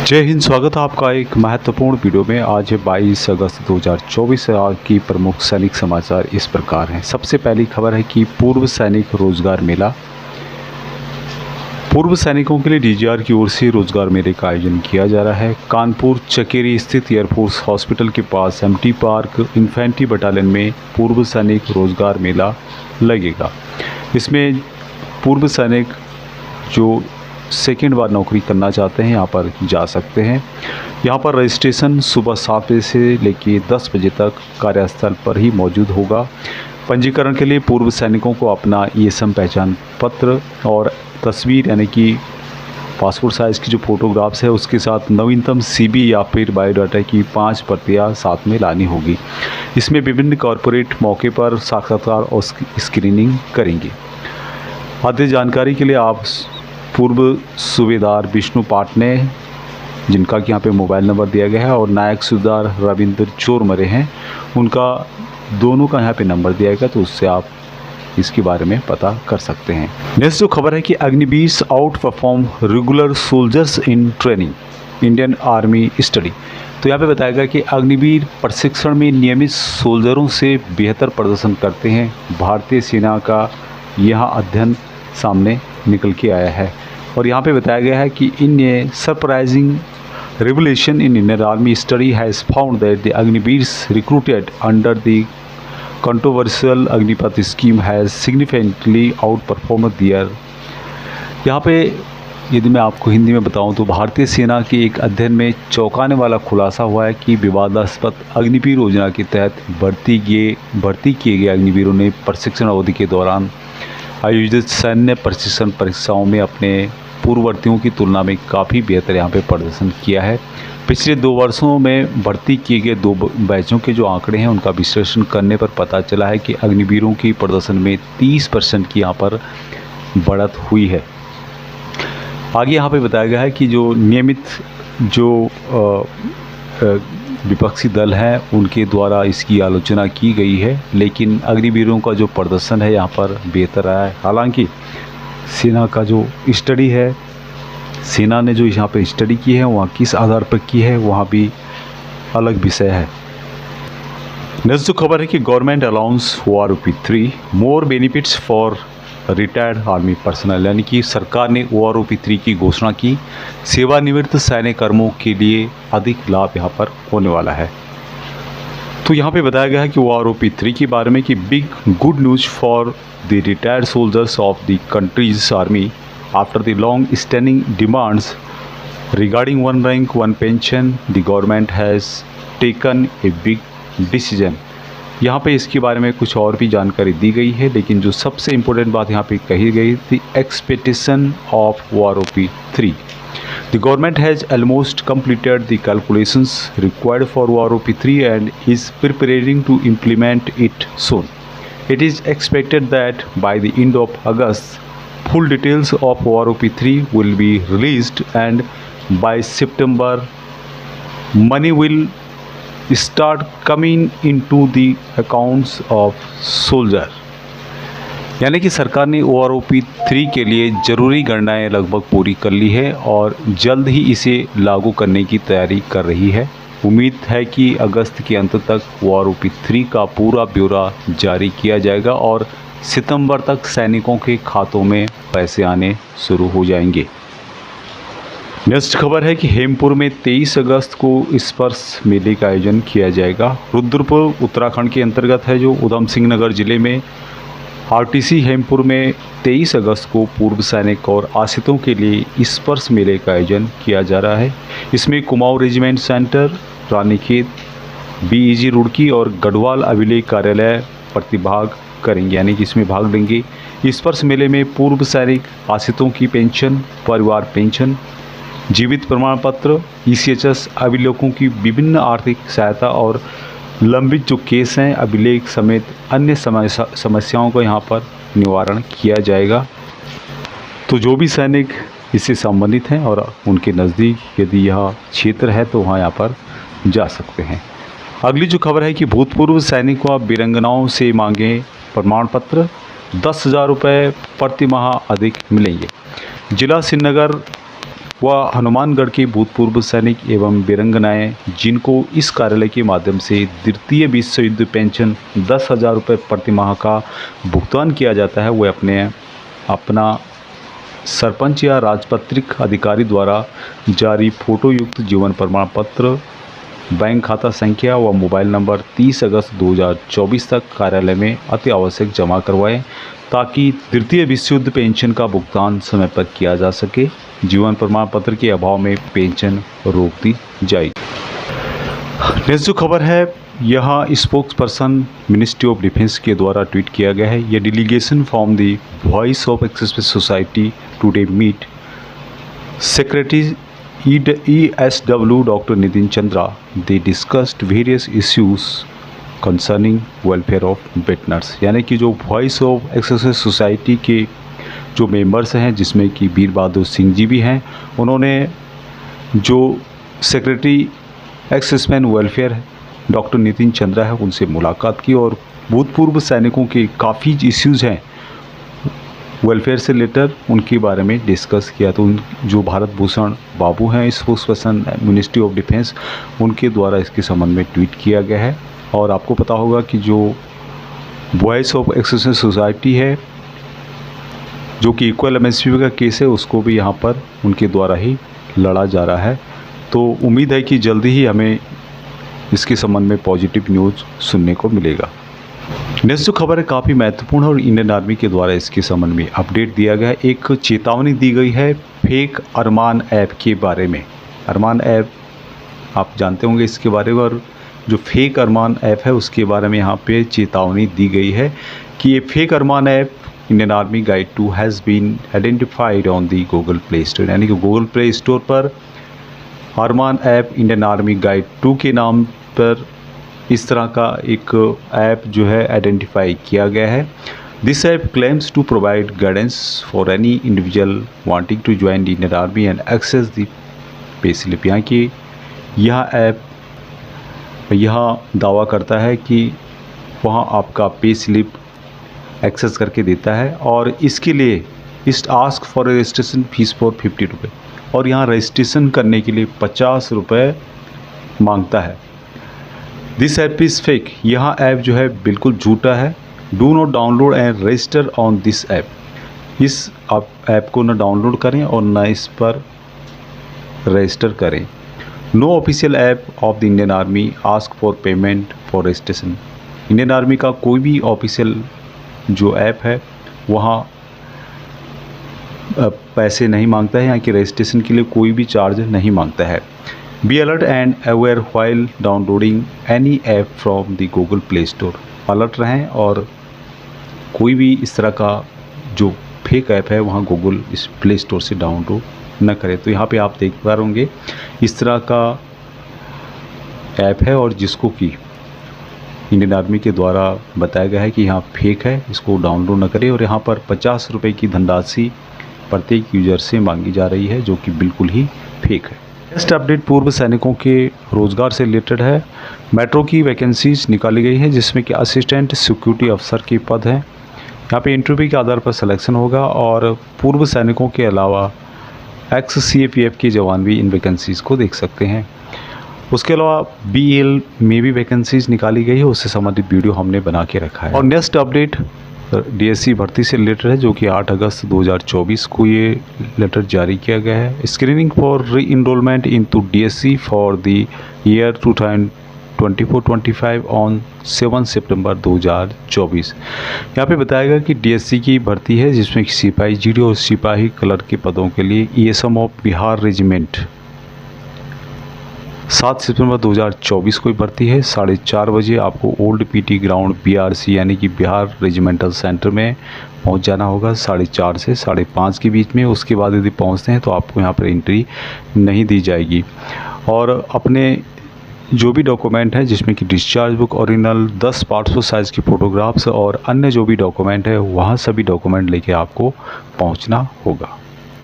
जय हिंद। स्वागत है आपका एक महत्वपूर्ण वीडियो में। आज है 22 अगस्त 2024 आज की प्रमुख सैनिक समाचार इस प्रकार हैं। सबसे पहली खबर है कि पूर्व सैनिक रोजगार मेला। पूर्व सैनिकों के लिए डीजीआर की ओर से रोजगार मेले का आयोजन किया जा रहा है। कानपुर चकेरी स्थित एयरफोर्स हॉस्पिटल के पास एमटी पार्क इन्फेंट्री बटालियन में पूर्व सैनिक रोजगार मेला लगेगा। इसमें पूर्व सैनिक जो सेकेंड बार नौकरी करना चाहते हैं यहाँ पर जा सकते हैं। यहाँ पर रजिस्ट्रेशन सुबह 7 बजे से लेकर 10 बजे तक कार्यस्थल पर ही मौजूद होगा। पंजीकरण के लिए पूर्व सैनिकों को अपना ईएसएम पहचान पत्र और तस्वीर यानी कि पासपोर्ट साइज़ की जो फोटोग्राफ्स है उसके साथ नवीनतम सीबी या फिर बायोडाटा की 5 प्रतियाँ साथ में लानी होगी। इसमें विभिन्न कॉरपोरेट मौके पर साक्षात्कार और स्क्रीनिंग करेंगे। अधिक जानकारी के लिए आप पूर्व सूबेदार विष्णु पाटने, जिनका कि यहाँ पे मोबाइल नंबर दिया गया है, और नायक सूबेदार रविंद्र चोरमरे हैं, उनका दोनों का यहाँ पे नंबर दिया गया, तो उससे आप इसके बारे में पता कर सकते हैं। नेक्स्ट जो खबर है कि Agniveer out perform regular soldiers in training, Indian army study. तो यहाँ पे बताया गया कि अग्निवीर प्रशिक्षण में नियमित सोल्जरों से बेहतर प्रदर्शन करते हैं। भारतीय सेना का यह अध्ययन सामने निकल के आया है और यहाँ पे बताया गया है कि इन surprising revelation in Indian Army study has found that the Agniveers recruited under the controversial Agnipath scheme has significantly outperformed their। यहाँ पे यदि मैं आपको हिंदी में बताऊं तो भारतीय सेना के एक अध्ययन में चौंकाने वाला खुलासा हुआ है कि विवादास्पद अग्निवीर योजना के तहत भर्ती किए गए अग्निवीरों ने प्रशिक्षण अवधि के दौरान आयोजित सैन्य प्रशिक्षण परीक्षाओं में अपने पूर्ववर्तियों की तुलना में काफ़ी बेहतर यहाँ पे प्रदर्शन किया है। पिछले 2 वर्षों में भर्ती किए गए 2 बैचों के जो आंकड़े हैं उनका विश्लेषण करने पर पता चला है कि अग्निवीरों की प्रदर्शन में 30% की यहाँ पर बढ़त हुई है। आगे यहाँ पे बताया गया है कि जो नियमित जो विपक्षी दल है उनके द्वारा इसकी आलोचना की गई है, लेकिन अग्निवीरों का जो प्रदर्शन है यहाँ पर बेहतर आया है। हालांकि सेना का जो स्टडी है, सेना ने जो यहाँ पे स्टडी की है वहाँ किस आधार पर की है वहाँ भी अलग विषय है। नेक्स्ट जो खबर है कि government allowance OROP3 more benefits for retired army personnel, यानी कि सरकार ने OROP3 की घोषणा की। सेवानिवृत्त सैन्य कर्मियों के लिए अधिक लाभ यहाँ पर होने वाला है। तो यहाँ पे बताया गया है कि OROP3 के बारे में कि big good news for the retired soldiers of the countries army after the long standing demands regarding one rank one pension the government has taken a big decision. यहाँ पे इसके बारे में कुछ और भी जानकारी दी गई है, लेकिन जो सबसे इम्पोर्टेंट बात यहाँ पे कही गई थी expectation of OROP3। The government has almost completed the calculations required for OROP3 and is preparing to implement it soon. It is expected that by the end of August, full details of OROP3 will be released and by September, money will start coming into the accounts of soldier। यानी कि सरकार ने OROP3 के लिए ज़रूरी गणनाएं लगभग पूरी कर ली है और जल्द ही इसे लागू करने की तैयारी कर रही है। उम्मीद है कि अगस्त के अंत तक OROP3 का पूरा ब्यौरा जारी किया जाएगा और सितंबर तक सैनिकों के खातों में पैसे आने शुरू हो जाएंगे। नेक्स्ट खबर है कि हेमपुर में 23 अगस्त को स्पर्श मेले का आयोजन किया जाएगा। रुद्रपुर उत्तराखंड के अंतर्गत है जो उधम सिंह नगर जिले में RTC हेमपुर में 23 अगस्त को पूर्व सैनिक और आश्रितों के लिए स्पर्श मेले का आयोजन किया जा रहा है। इसमें Kumaon regiment centre, Ranikhet, BEG Roorkee और गढ़वाल अभिलेख कार्यालय प्रतिभाग करेंगे, यानी कि इसमें भाग लेंगे। स्पर्श मेले में पूर्व सैनिक आश्रितों की पेंशन, परिवार पेंशन, जीवित प्रमाण पत्र, ECHS अभिलेखों की विभिन्न आर्थिक सहायता और लंबित जो केस हैं अभिलेख समेत अन्य समस्याओं का यहाँ पर निवारण किया जाएगा। तो जो भी सैनिक इससे संबंधित हैं और उनके नज़दीक यदि यह क्षेत्र है तो वहाँ यहाँ पर जा सकते हैं। अगली जो खबर है कि भूतपूर्व सैनिकों और वीरांगनाओं से मांगे प्रमाण पत्र, 10,000 रुपये प्रति माह अधिक मिलेंगे। जिला श्रीनगर वह हनुमानगढ़ के भूतपूर्व सैनिक एवं वीरांगनाएं जिनको इस कार्यालय के माध्यम से द्वितीय विश्व युद्ध पेंशन 10,000 रुपये प्रति माह का भुगतान किया जाता है, वह अपना सरपंच या राजपत्रित अधिकारी द्वारा जारी फोटो युक्त जीवन प्रमाण पत्र, बैंक खाता संख्या व मोबाइल नंबर 30 अगस्त 2024 तक कार्यालय में अति आवश्यक जमा करवाएं ताकि तृतीय विश्व युद्ध पेंशन का भुगतान समय पर किया जा सके। जीवन प्रमाण पत्र के अभाव में पेंशन रोक दी जाएगी। नेक्स्ट जो खबर है, यहाँ spokesperson ministry of defence के द्वारा ट्वीट किया गया है। यह delegation from the voice of access society today meet secretary ESW Dr. Nitin Chandra. They discussed various issues concerning welfare of veterans। यानी कि जो वॉइस ऑफ एक्सरसाइज सोसाइटी के जो मेंबर्स हैं, जिसमें कि वीर बहादुर सिंह जी भी हैं, उन्होंने जो secretary ex-serviceman welfare doctor Nitin Chandra है उनसे मुलाकात की और भूतपूर्व सैनिकों के काफ़ी इश्यूज़ हैं वेलफेयर से रिलेटेड, उनके बारे में डिस्कस किया। तो जो भारत भूषण बाबू हैं spokes person ministry of defence, उनके द्वारा इसके संबंध में ट्वीट किया गया है। और आपको पता होगा कि जो वॉइस ऑफ एक्सरसाइज सोसाइटी है, जो कि इक्वल एमएसपी का केस है, उसको भी यहाँ पर उनके द्वारा ही लड़ा जा रहा है। तो उम्मीद है कि जल्दी ही हमें इसके संबंध में पॉजिटिव न्यूज़ सुनने को मिलेगा। नेक्स्ट जो खबर है काफ़ी महत्वपूर्ण और इंडियन आर्मी के द्वारा इसके संबंध में अपडेट दिया गया है। एक चेतावनी दी गई है फेक अरमान ऐप के बारे में। अरमान ऐप आप जानते होंगे इसके बारे में, और जो फेक अरमान ऐप है उसके बारे में यहाँ पे चेतावनी दी गई है कि ये fake Armaan app Indian Army guide 2 has been identified on the Google Play Store. यानी कि गूगल प्ले स्टोर पर Armaan app Indian Army guide 2 के नाम पर इस तरह का एक ऐप जो है आइडेंटिफाई किया गया है। This app claims to provide guidance for any individual wanting to join the Indian Army and access the pay slip. यहाँ की यह ऐप दावा करता है कि वहाँ आपका पे स्लिप एक्सेस करके देता है और इसके लिए ask for registration fees for 50 रुपये, और यहाँ रजिस्ट्रेशन करने के लिए 50 रुपये मांगता है। This app is fake. यहाँ ऐप जो है बिल्कुल झूठा है। Do not download and register on this app. इस ऐप को न डाउनलोड करें और न इस पर रजिस्टर करें। No official app of the Indian Army ask for payment for registration. Indian Army का कोई भी ऑफिशियल जो ऐप है वहाँ पैसे नहीं मांगता है, यहाँ की रजिस्ट्रेशन के लिए कोई भी चार्ज नहीं मांगता है। Be alert and aware while downloading any app from the Google Play store. Alert रहें और कोई भी इस तरह का जो फेक ऐप है वहाँ गूगल इस प्ले स्टोर से डाउनलोड न करें। तो यहाँ पे आप देख पा रहे होंगे इस तरह का ऐप है और जिसको कि इंडियन आर्मी के द्वारा बताया गया है कि यहाँ फेक है, इसको डाउनलोड न करें। और यहाँ पर 50 रुपये की धनराशि प्रत्येक यूजर से मांगी जा रही है, जो कि बिल्कुल ही फेक है। नेक्स्ट अपडेट पूर्व सैनिकों के रोजगार से रिलेटेड है। मेट्रो की वैकेंसीज निकाली गई है जिसमें कि असिस्टेंट सिक्योरिटी अफसर के पद हैं। यहाँ पे इंटरव्यू के आधार पर सिलेक्शन होगा और पूर्व सैनिकों के अलावा ex-CAPF के जवान भी इन वैकेंसीज़ को देख सकते हैं। उसके अलावा BL में भी वैकेंसीज निकाली गई है, उससे संबंधित वीडियो हमने बना के रखा है। और नेक्स्ट अपडेट DSC भर्ती से रिलेटेड है, जो कि 8 अगस्त 2024 को ये लेटर जारी किया गया है। Screening for re enrolment into DSC for the year 2024-25 on 7 सितंबर 2024। यहाँ पे बताया गया कि DSC की भर्ती है जिसमें सिपाही GD और सिपाही क्लर्क के पदों के लिए ESM ऑफ बिहार रेजिमेंट 7 सितंबर 2024 को भर्ती है। 4:30 बजे आपको ओल्ड PT ग्राउंड BRC यानी कि बिहार रेजिमेंटल सेंटर में पहुंच जाना होगा 4:30 से 5:30 के बीच में। उसके बाद यदि पहुंचते हैं तो आपको यहां पर एंट्री नहीं दी जाएगी। और अपने जो भी डॉक्यूमेंट है जिसमें कि discharge book, original 10 passport size की फ़ोटोग्राफ्स और अन्य जो भी डॉक्यूमेंट है वहाँ सभी डॉक्यूमेंट लेके आपको पहुँचना होगा।